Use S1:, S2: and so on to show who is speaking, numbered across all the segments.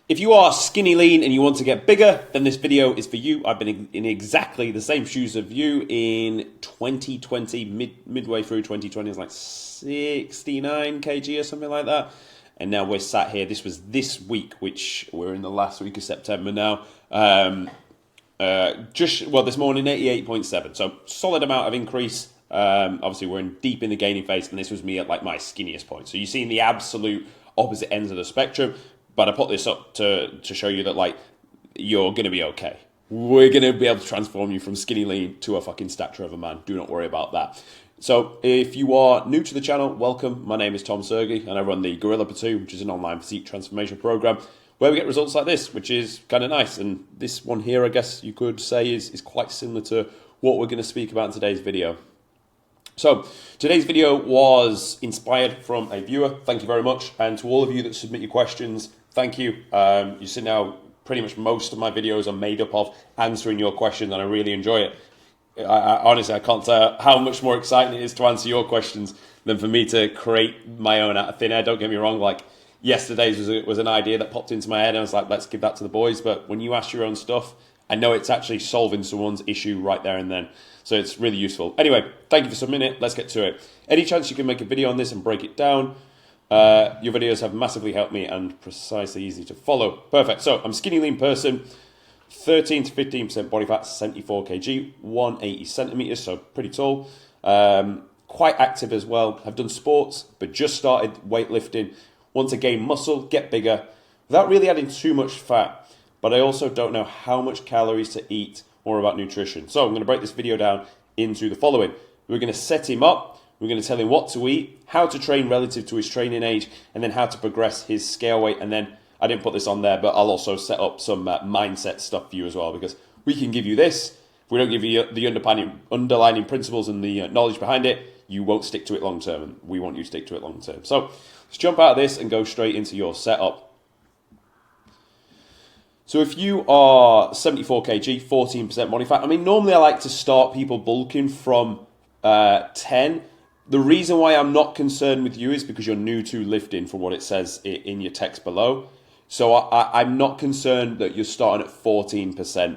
S1: If you are skinny lean and you want to get bigger, then this video is for you. I've been in exactly the same shoes of you in 2020, midway through 2020, it was like 69 kg or something like that. And now we're sat here. This was this week, which we're in the last week of September now. This morning, 88.7. So solid amount of increase. Obviously, we're deep in the gaining phase, and this was me at like my skinniest point. So you're seeing the absolute opposite ends of the spectrum. But I put this up to show you that like you're going to be okay. We're going to be able to transform you from skinny lean to a fucking stature of a man. Do not worry about that. So if you are new to the channel, welcome. My name is Tom Sergey, and I run the Gorilla Platoon, which is an online physique transformation program where we get results like this, which is kind of nice. And this one here, I guess you could say, is quite similar to what we're going to speak about in today's video. So today's video was inspired from a viewer. Thank you very much. And to all of you that submit your questions, thank you. You see now pretty much most of my videos are made up of answering your questions, and I really enjoy it. Honestly, I can't tell how much more exciting it is to answer your questions than for me to create my own out of thin air. Don't get me wrong, like yesterday's was an idea that popped into my head and I was like, let's give that to the boys. But when you ask your own stuff, I know it's actually solving someone's issue right there and then. So it's really useful. Anyway, thank you for submitting it. Let's get to it. Any chance you can make a video on this and break it down? Your videos have massively helped me and precisely easy to follow. Perfect. So I'm a skinny lean person, 13 to 15% body fat, 74 kg, 180 centimeters, so pretty tall. Quite active as well. I've done sports, but just started weightlifting. Want to gain muscle, get bigger, without really adding too much fat. But I also don't know how much calories to eat or about nutrition. So I'm going to break this video down into the following. We're going to set him up. We're going to tell him what to eat, how to train relative to his training age, and then how to progress his scale weight. And then I didn't put this on there, but I'll also set up some mindset stuff for you as well, because we can give you this. If we don't give you the underlying principles and the knowledge behind it, you won't stick to it long term, and we want you to stick to it long term. So let's jump out of this and go straight into your setup. So if you are 74 kg, 14% body fat, I mean, normally I like to start people bulking from 10. The reason why I'm not concerned with you is because you're new to lifting from what it says in your text below. So I'm not concerned that you're starting at 14%.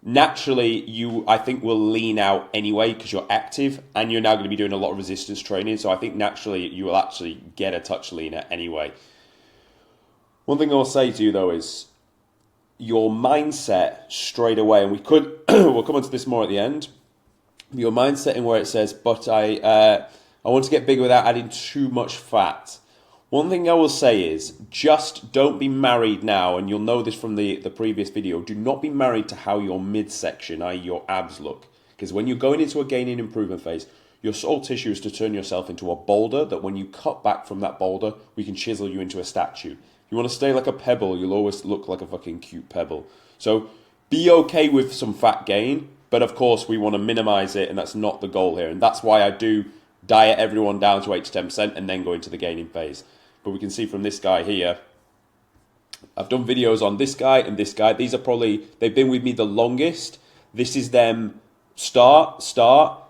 S1: Naturally, you, I think, will lean out anyway because you're active and you're now going to be doing a lot of resistance training. So I think naturally you will actually get a touch leaner anyway. One thing I'll say to you though is your mindset straight away, and we'll come on to this more at the end. Your mindset in where it says, but I want to get bigger without adding too much fat. One thing I will say is just don't be married now, and you'll know this from the previous video, do not be married to how your midsection, i.e. your abs look. Because when you're going into a gaining improvement phase, your soul tissue is to turn yourself into a boulder that when you cut back from that boulder, we can chisel you into a statue. If you want to stay like a pebble, you'll always look like a fucking cute pebble. So be okay with some fat gain, but of course we want to minimize it, and that's not the goal here. And that's why I do diet everyone down to 8 to 10% and then go into the gaining phase. But we can see from this guy here, I've done videos on this guy and this guy. These are probably, they've been with me the longest. This is them start,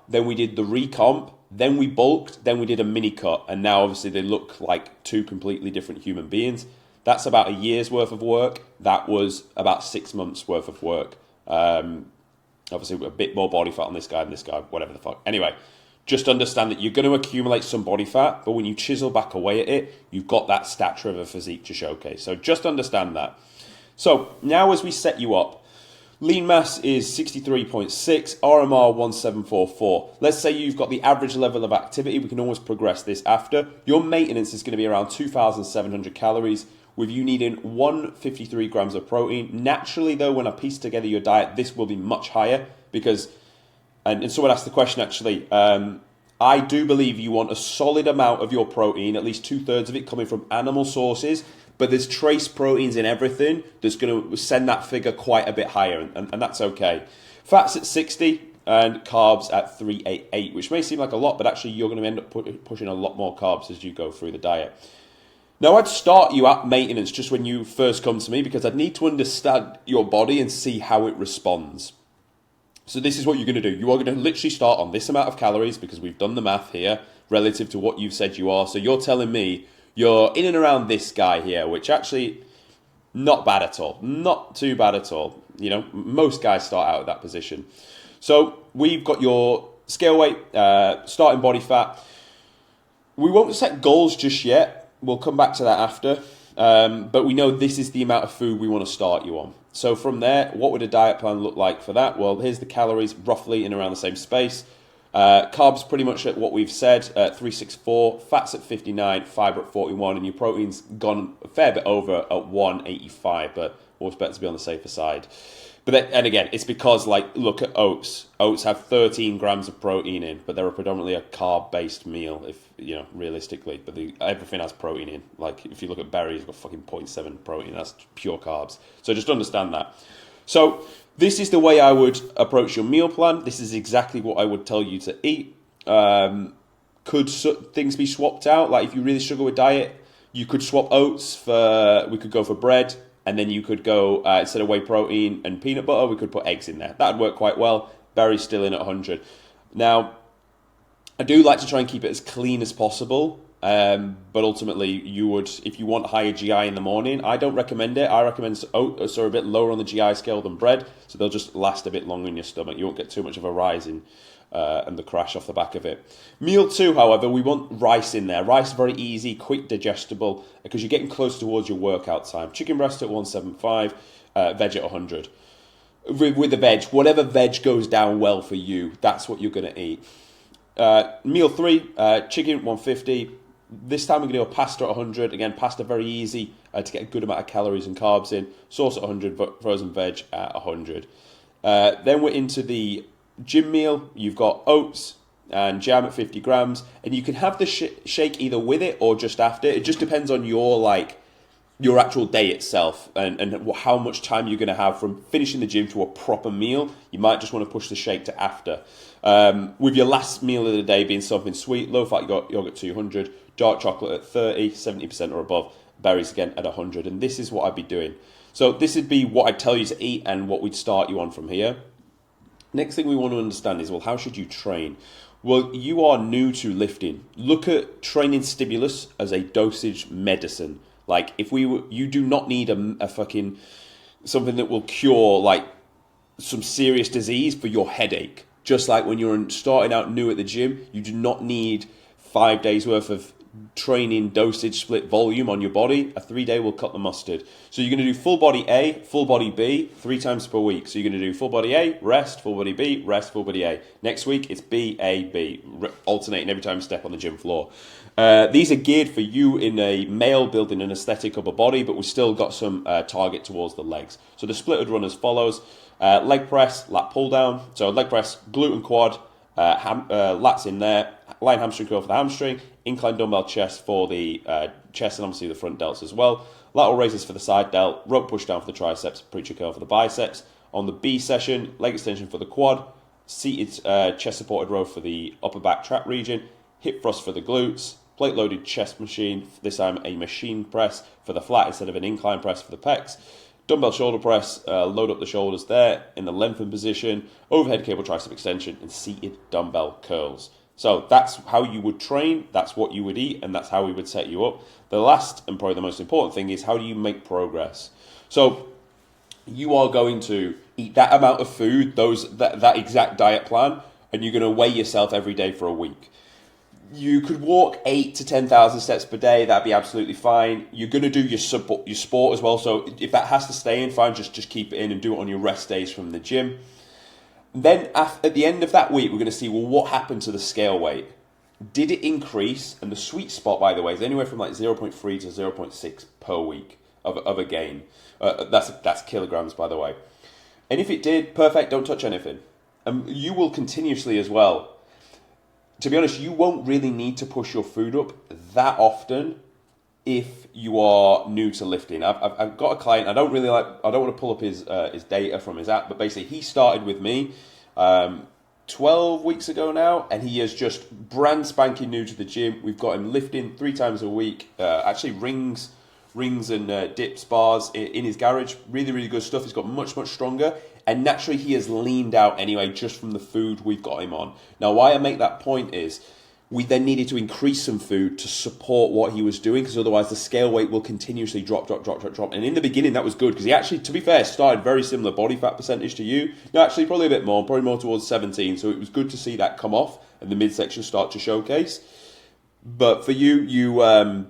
S1: then we did the recomp, then we bulked, then we did a mini cut, and now obviously they look like two completely different human beings. That's about a year's worth of work. That was about 6 months worth of work. Obviously a bit more body fat on this guy and this guy, whatever the fuck. Anyway, just understand that you're going to accumulate some body fat, but when you chisel back away at it, you've got that stature of a physique to showcase. So just understand that. So now as we set you up, lean mass is 63.6, RMR 1744. Let's say you've got the average level of activity. We can always progress this after. Your maintenance is going to be around 2,700 calories, with you needing 153 grams of protein. Naturally, though, when I piece together your diet, this will be much higher because, and someone asked the question actually, I do believe you want a solid amount of your protein, at least 2/3 of it coming from animal sources, but there's trace proteins in everything that's going to send that figure quite a bit higher, and that's okay. Fats at 60 and carbs at 388, which may seem like a lot, but actually you're going to end up pushing a lot more carbs as you go through the diet. Now, I'd start you at maintenance just when you first come to me because I'd need to understand your body and see how it responds. So this is what you're going to do. You are going to literally start on this amount of calories because we've done the math here relative to what you've said you are. So you're telling me you're in and around this guy here, which actually Not bad at all. Not too bad at all. You know, most guys start out at that position. So we've got your scale weight, starting body fat. We won't set goals just yet. We'll come back to that after. But we know this is the amount of food we want to start you on. So from there, what would a diet plan look like for that? Well, here's the calories roughly in around the same space. Carbs pretty much at what we've said, 364, fats at 59, fiber at 41, and your protein's gone a fair bit over at 185, but always better to be on the safer side. But then, and again, it's because, like, look at oats. Oats have 13 grams of protein in, but they're predominantly a carb-based meal, if you know, realistically. But everything has protein in. Like, if you look at berries, you've got fucking 0.7 protein. That's pure carbs. So just understand that. So this is the way I would approach your meal plan. This is exactly what I would tell you to eat. Could things be swapped out? Like, if you really struggle with diet, you could swap oats for. We could go for bread. And then you could go, instead of whey protein and peanut butter, we could put eggs in there. That would work quite well. Berries still in at 100. Now, I do like to try and keep it as clean as possible. But ultimately, you would, if you want higher GI in the morning, I don't recommend it. I recommend oats are a bit lower on the GI scale than bread. So they'll just last a bit longer in your stomach. You won't get too much of a rise in and the crash off the back of it. Meal 2, however, we want rice in there. Rice very easy, quick digestible, because you're getting close towards your workout time. Chicken breast at 175, veg at 100. With the veg, whatever veg goes down well for you, that's what you're going to eat. Meal 3, chicken 150. This time we're going to do a pasta at 100. Again, pasta very easy to get a good amount of calories and carbs in. Sauce at 100, frozen veg at 100. Then we're into the gym meal. You've got oats and jam at 50 grams, and you can have the shake either with it or just after. It just depends on your actual day itself and how much time you're going to have from finishing the gym to a proper meal. You might just want to push the shake to after. With your last meal of the day being something sweet, low fat yogurt 200, dark chocolate at 30, 70% or above, berries again at 100. And this is what I'd be doing. So this would be what I'd tell you to eat and what we'd start you on from here. Next thing we want to understand is, well, how should you train? Well, you are new to lifting. Look at training stimulus as a dosage medicine. Like, you do not need a fucking something that will cure like some serious disease for your headache. Just like when you're starting out new at the gym, you do not need 5 days worth of training dosage split volume on your body. A 3-day will cut the mustard. So you're going to do full body A, full body B 3 times per week. So you're going to do full body A, rest, full body B, rest, full body A. Next week it's B, A, B, alternating every time you step on the gym floor. These are geared for you in a male building an aesthetic of a body, but we've still got some target towards the legs. So the split would run as follows. Leg press, lat pull down. So leg press, glute and quad, lats in there, line hamstring curl for the hamstring, incline dumbbell chest for the chest and obviously the front delts as well. Lateral raises for the side delt, rope push down for the triceps, preacher curl for the biceps. On the B session, leg extension for the quad, seated chest supported row for the upper back trap region, hip thrust for the glutes, plate loaded chest machine, this time a machine press for the flat instead of an incline press for the pecs. Dumbbell shoulder press, load up the shoulders there in the lengthened position, overhead cable tricep extension, and seated dumbbell curls. So that's how you would train, that's what you would eat, and that's how we would set you up. The last and probably the most important thing is, how do you make progress? So you are going to eat that amount of food, that exact diet plan, and you're going to weigh yourself every day for a week. You could walk 8 to 10,000 steps per day. That'd be absolutely fine. You're going to do your sport as well. So if that has to stay in, fine, just keep it in and do it on your rest days from the gym. Then at the end of that week, we're going to see, well, what happened to the scale weight? Did it increase? And the sweet spot, by the way, is anywhere from like 0.3 to 0.6 per week of a gain. That's kilograms, by the way. And if it did, perfect, don't touch anything. You will continuously as well. To be honest, you won't really need to push your food up that often if you are new to lifting. I've got a client. I don't want to pull up his data from his app, but basically he started with me 12 weeks ago now, and he is just brand spanking new to the gym. We've got him lifting 3 times a week. Actually, rings and dips, bars in his garage. Really, really good stuff. He's got much stronger. And naturally, he has leaned out anyway, just from the food we've got him on. Now, why I make that point is, we then needed to increase some food to support what he was doing, because otherwise the scale weight will continuously drop. And in the beginning, that was good, because he actually, to be fair, started very similar body fat percentage to you. No, actually, probably a bit more, probably more towards 17. So it was good to see that come off and the midsection start to showcase. But for you, you're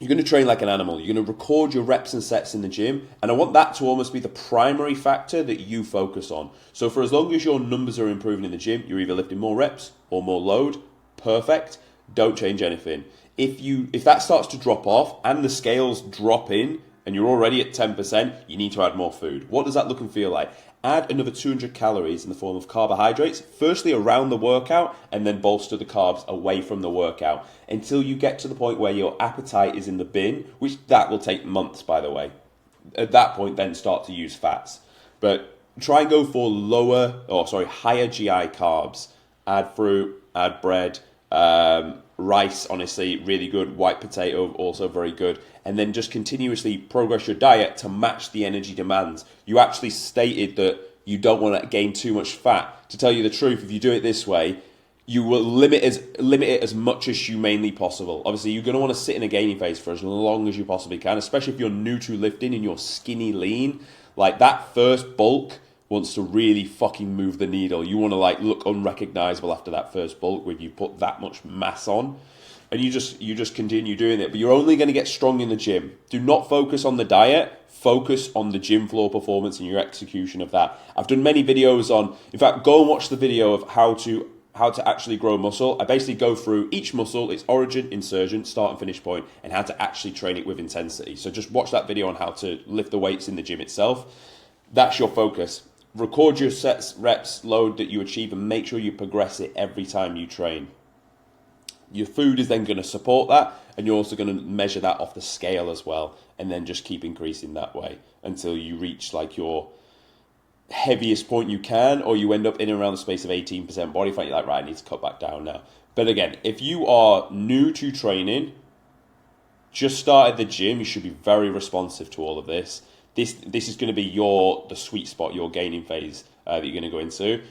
S1: going to train like an animal. You're going to record your reps and sets in the gym. And I want that to almost be the primary factor that you focus on. So for as long as your numbers are improving in the gym, you're either lifting more reps or more load. Perfect. Don't change anything. If that starts to drop off and the scales drop in and you're already at 10%, you need to add more food. What does that look and feel like? Add another 200 calories in the form of carbohydrates, firstly around the workout, and then bolster the carbs away from the workout until you get to the point where your appetite is in the bin, which that will take months, by the way. At that point, then start to use fats. But try and go for higher GI carbs. Add fruit, add bread, rice, honestly, really good. White potato, also very good. And then just continuously progress your diet to match the energy demands. You actually stated that you don't want to gain too much fat. To tell you the truth, if you do it this way, you will limit it as much as humanly possible. Obviously, you're going to want to sit in a gaining phase for as long as you possibly can, especially if you're new to lifting and you're skinny lean. Like, that first bulk wants to really fucking move the needle. You want to look unrecognizable after that first bulk when you put that much mass on. And you just continue doing it. But you're only going to get strong in the gym. Do not focus on the diet. Focus on the gym floor performance and your execution of that. I've done many videos on, in fact, go and watch the video of how to actually grow muscle. I basically go through each muscle, its origin, insertion, start and finish point, and how to actually train it with intensity. So just watch that video on how to lift the weights in the gym itself. That's your focus. Record your sets, reps, load that you achieve, and make sure you progress it every time you train. Your food is then going to support that, and you're also going to measure that off the scale as well, and then just keep increasing that way until you reach your heaviest point you can, or you end up in and around the space of 18% body fat. You're like, right, I need to cut back down now. But again, if you are new to training, just started the gym, you should be very responsive to all of this. This is going to be the sweet spot, your gaining phase that you're going to go into.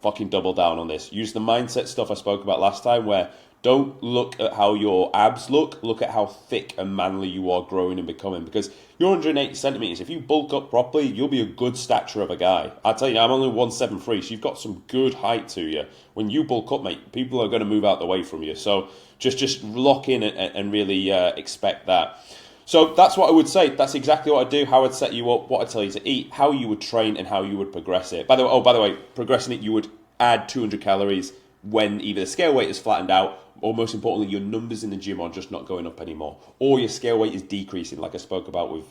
S1: Fucking double down on this. Use the mindset stuff I spoke about last time, where don't look at how your abs look at how thick and manly you are growing and becoming. Because you're 180 centimeters. If you bulk up properly, you'll be a good stature of a guy. I'll tell you, I'm only 173, so you've got some good height to you. When you bulk up, mate, people are going to move out the way from you. So just lock in and really expect that. So that's what I would say. That's exactly what I'd do, how I'd set you up, what I'd tell you to eat, how you would train, and how you would progress it. By the way, progressing it, you would add 200 calories when either the scale weight is flattened out, or most importantly, your numbers in the gym are just not going up anymore, or your scale weight is decreasing, like I spoke about with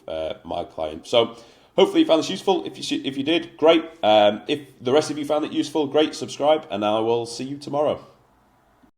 S1: my client. So hopefully you found this useful. If you did, great. If the rest of you found it useful, great. Subscribe, and I will see you tomorrow.